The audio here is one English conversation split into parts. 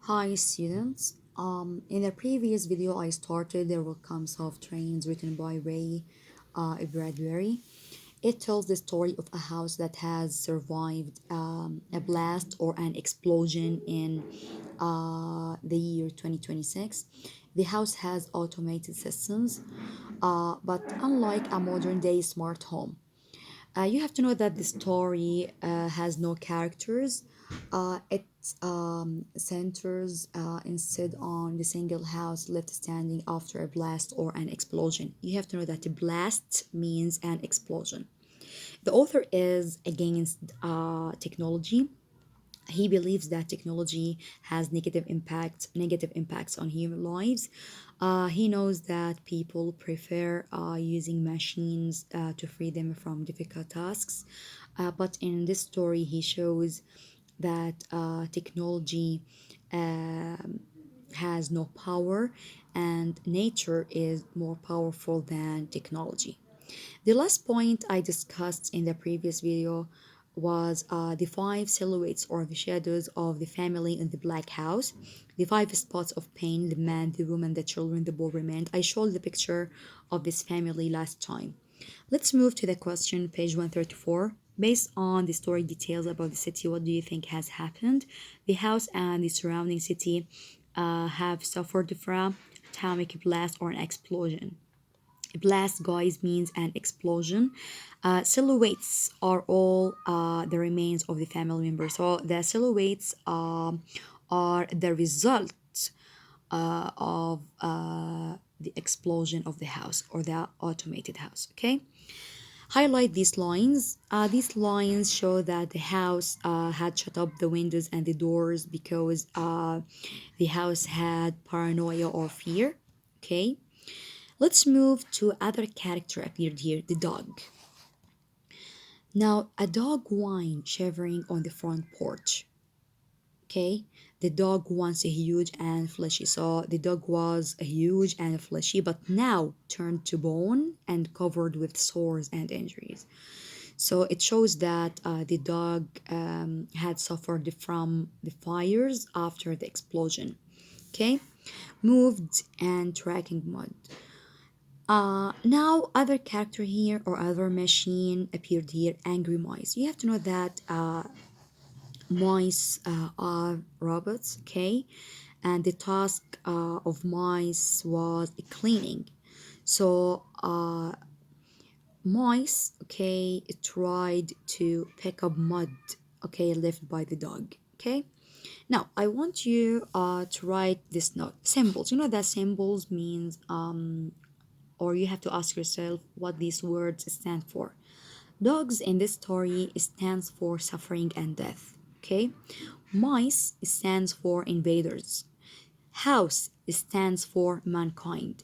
Hi students. In the previous video I started There Will Come Soft Trains written by Ray Bradbury. It tells the story of a house that has survived a blast or an explosion in the year 2026. The house has automated systems, but unlike a modern day smart home, you have to know that the story has no characters. It centers instead on the single house left standing after a blast or an explosion. You have to know that a blast means an explosion. The author is against technology. He believes that technology has negative impacts on human lives. He knows that people prefer using machines to free them from difficult tasks, but in this story he shows that technology has no power and nature is more powerful than technology. The last point I discussed in the previous video was the five silhouettes or the shadows of the family in the black house, the five spots of pain, the man, the woman, the children, the boy remained. I showed the picture of this family last time. Let's move to the question, page 134. Based on the story details about the city, what do you think has happened? The house and the surrounding city have suffered from atomic blast or an explosion. Blast, guys, means an explosion. Silhouettes are all the remains of the family members. So the silhouettes are the result of the explosion of the house or the automated house. Okay. Highlight these lines. These lines show that the house had shut up the windows and the doors because the house had paranoia or fear. Okay. Let's move to other character appeared here, the dog. Now, a dog whined shivering on the front porch. Okay, the dog once a huge and fleshy. So the dog was a huge and fleshy, but now turned to bone and covered with sores and injuries. So it shows that the dog had suffered from the fires after the explosion. Okay, moved and tracking mud. Now other character here or other machine appeared here, angry mice. You have to know that mice are robots, okay, and the task of mice was cleaning. So mice, okay, tried to pick up mud, okay, left by the dog. Okay, now I want you to write this note, symbols. You know that symbols means or you have to ask yourself what these words stand for. Dogs in this story stands for suffering and death. Okay, mice stands for invaders. House stands for mankind.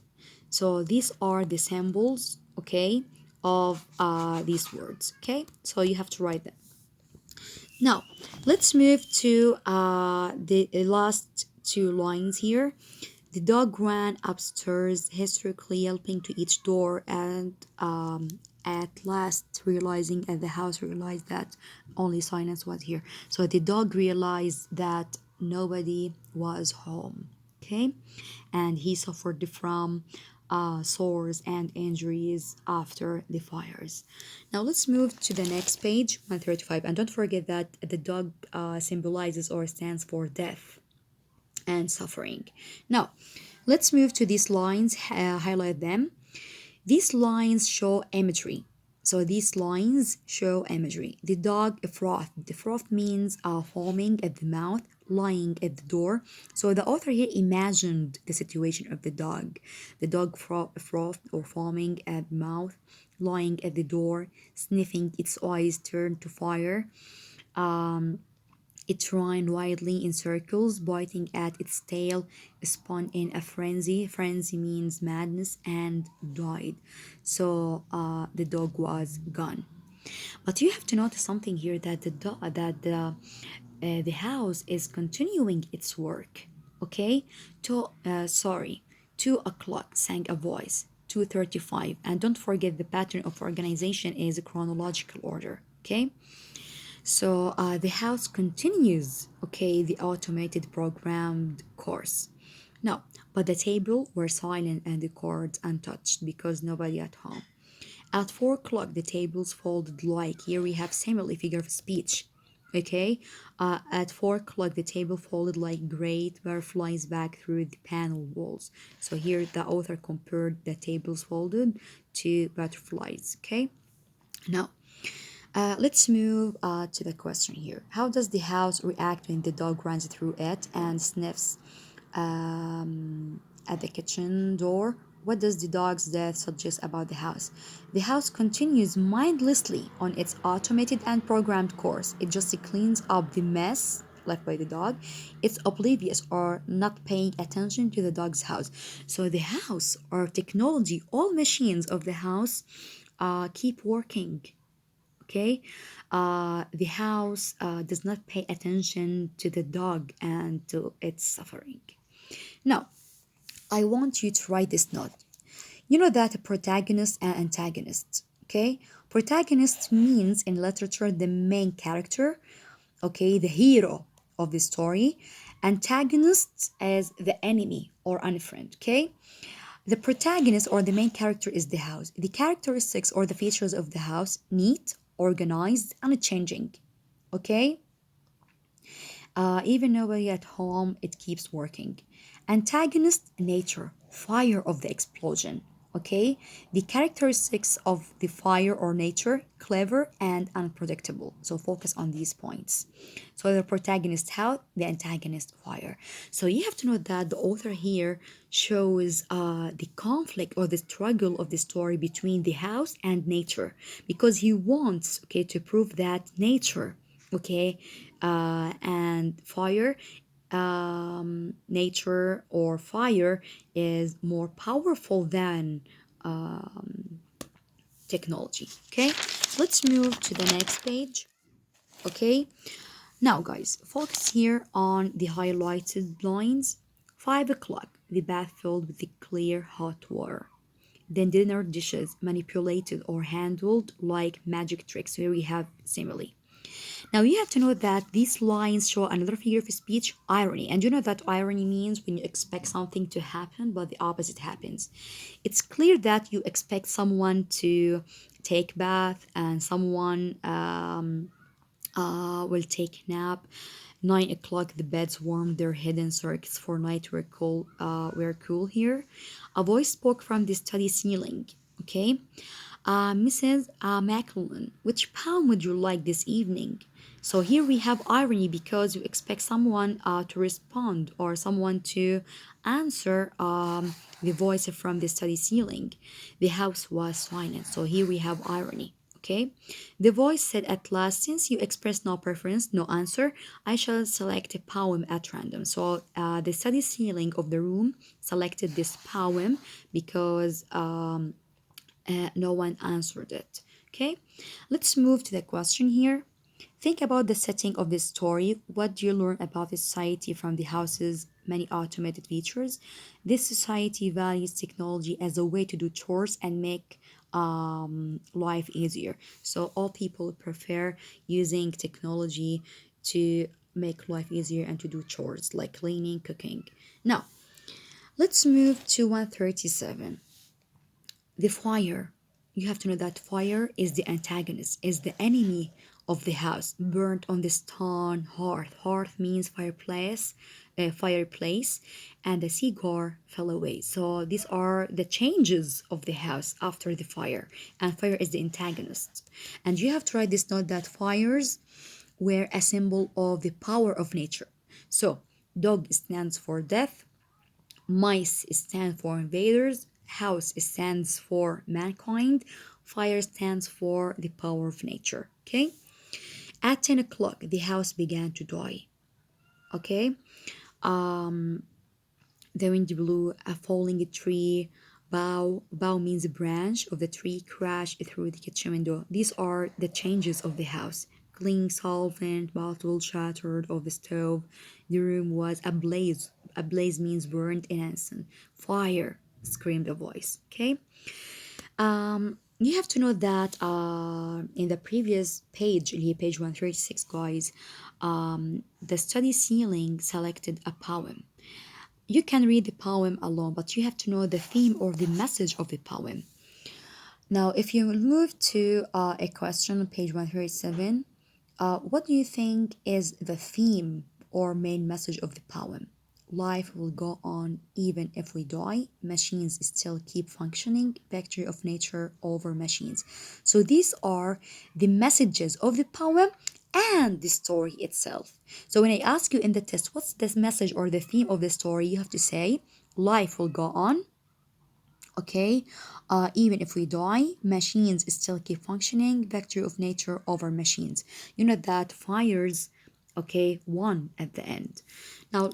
So these are the symbols, okay, of these words. Okay, so you have to write them. Now let's move to the last two lines here. The dog ran upstairs, hysterically yelping to each door, and at last realizing, and the house realized that only silence was here. So the dog realized that nobody was home. Okay, and he suffered from sores and injuries after the fires. Now let's move to the next page, 135, and don't forget that the dog symbolizes or stands for death and suffering. Now, let's move to these lines, highlight them. These lines show imagery. So these lines show imagery. The dog frothed. The froth means foaming at the mouth, lying at the door. So the author here imagined the situation of the dog. The dog frothed or foaming at the mouth, lying at the door, sniffing, its eyes turned to fire. It ran wildly in circles, biting at its tail, spun in a frenzy. Frenzy means madness, and died. So the dog was gone. But you have to notice something here that the house is continuing its work. Okay, sorry, 2 o'clock sang a voice. 2:35, and don't forget the pattern of organization is a chronological order. Okay. So the house continues, okay, the automated programmed course. No, but the table were silent and the cards untouched because nobody at home. At 4 o'clock, the tables folded like here we have similar figure of speech. Okay, at 4 o'clock, the table folded like great butterflies back through the panel walls. So here the author compared the tables folded to butterflies. Okay, now let's move to the question here. How does the house react when the dog runs through it and sniffs at the kitchen door? What does the dog's death suggest about the house? The house continues mindlessly on its automated and programmed course. It just cleans up the mess left by the dog. It's oblivious or not paying attention to the dog's house. So the house or technology, all machines of the house keep working. Okay, the house does not pay attention to the dog and to its suffering. Now, I want you to write this note. You know that a protagonist and antagonist. Okay, protagonist means in literature the main character, okay, the hero of the story. Antagonist is the enemy or unfriend. Okay, the protagonist or the main character is the house. The characteristics or the features of the house: neat, organized, and changing. Okay? Even nobody at home, it keeps working. Antagonist nature, fire of the explosion. Okay? The characteristics of the fire or nature, clever and unpredictable. So focus on these points. So the protagonist how, the antagonist fire. So you have to know that the author here shows the conflict or the struggle of the story between the house and nature because he wants, okay, to prove that nature, okay, and fire, nature or fire is more powerful than technology. Okay, let's move to the next page. Okay, now guys, focus here on the highlighted lines. 5 o'clock, the bath filled with the clear hot water. Then dinner dishes manipulated or handled like magic tricks. Here we have simile. Now you have to know that these lines show another figure of speech, irony. And you know that irony means when you expect something to happen, but the opposite happens. It's clear that you expect someone to take bath and someone will take nap. 9 o'clock, the beds warmed their hidden circuits for night were cool. Were cool here. A voice spoke from the study ceiling. Okay, Mrs. Macklin, which poem would you like this evening? So here we have irony because you expect someone to respond or someone to answer the voice from the study ceiling. The house was silent. So here we have irony. Okay. The voice said at last, since you expressed no preference, no answer, I shall select a poem at random. So the study ceiling of the room selected this poem because no one answered it. Okay, let's move to the question here. Think about the setting of this story. What do you learn about the society from the house's many automated features? This society values technology as a way to do chores and make life easier. So all people prefer using technology to make life easier and to do chores like cleaning, cooking. Now, let's move to 137. The fire. You have to know that fire is the antagonist, is the enemy of the house. Burnt on the stone hearth. Hearth means fireplace, fireplace, and the cigar fell away. So these are the changes of the house after the fire, and fire is the antagonist. And you have to write this note that fires were a symbol of the power of nature. So dog stands for death, mice stand for invaders, house stands for mankind, fire stands for the power of nature. Okay? At 10 o'clock, the house began to die. Okay? The wind blew a falling tree. Bough means a branch of the tree crashed through the kitchen window. These are the changes of the house. Clean solvent bottle shattered off the stove. The room was ablaze. Ablaze means burned in instant. Fire, screamed a voice. Okay. You have to know that in the previous page, اللي هي page 136, guys, the study ceiling selected a poem. You can read the poem alone, but you have to know the theme or the message of the poem. Now, if you move to a question on page 137, what do you think is the theme or main message of the poem? Life will go on even if we die. Machines still keep functioning. Victory of nature over machines. So these are the messages of the poem and the story itself. So when I ask you in the test, what's this message or the theme of the story, you have to say, life will go on, okay, even if we die, machines still keep functioning. Victory of nature over machines. You know that fires, okay, won at the end. Now